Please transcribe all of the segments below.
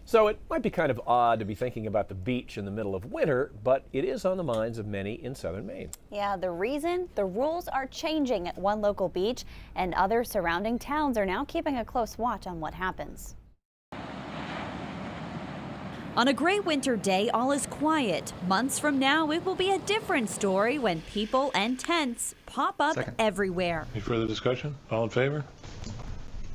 So it might be kind of odd to be thinking about the beach in the middle of winter, but it is on the minds of many in southern Maine. Yeah, the reason? The rules are changing at one local beach, and other surrounding towns are now keeping a close watch on what happens. On a gray winter day, all is quiet. Months from now, it will be a different story when people and tents pop up everywhere. Any further discussion? All in favor?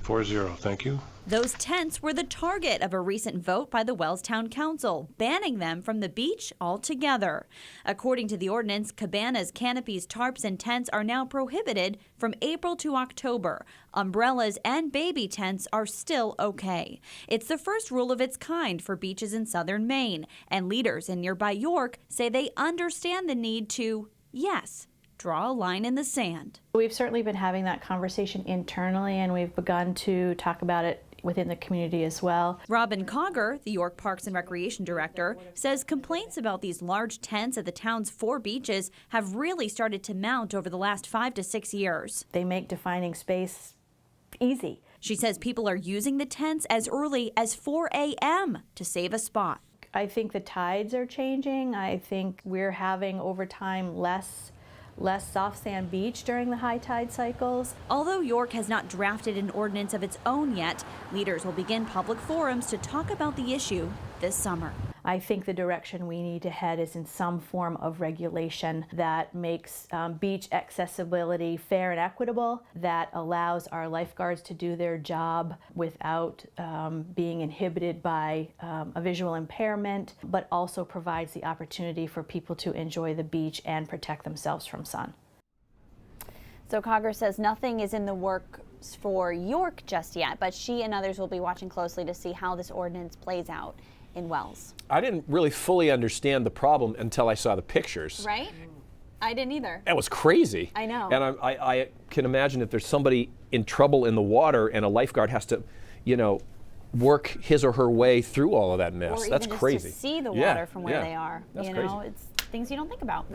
4-0. Thank you. Those tents were the target of a recent vote by the Wells Town Council, banning them from the beach altogether. According to the ordinance, cabanas, canopies, tarps, and tents are now prohibited from April to October. Umbrellas and baby tents are still okay. It's the first rule of its kind for beaches in southern Maine, and leaders in nearby York say they understand the need to, yes, draw a line in the sand. We've certainly been having that conversation internally, and we've begun to talk about it within the community as well. Robin Cogger, the York Parks and Recreation Director, says complaints about these large tents at the town's 4 beaches have really started to mount over the last 5 to 6 years. They make defining space easy. She says people are using the tents as early as 4 a.m. to save a spot. I think the tides are changing. I think we're having over time less soft sand beach during the high tide cycles. Although York has not drafted an ordinance of its own yet, leaders will begin public forums to talk about the issue this summer. I think the direction we need to head is in some form of regulation that makes beach accessibility fair and equitable, that allows our lifeguards to do their job without being inhibited by a visual impairment, but also provides the opportunity for people to enjoy the beach and protect themselves from sun. So Cogger says nothing is in the works for York just yet, but she and others will be watching closely to see how this ordinance plays out in Wells. I didn't really fully understand the problem until I saw the pictures. Right? I didn't either. That was crazy. I know. And I can imagine if there's somebody in trouble in the water and a lifeguard has to, work his or her way through all of that mess. Or That's even crazy. Just to see the water from where they are. That's It's things you don't think about.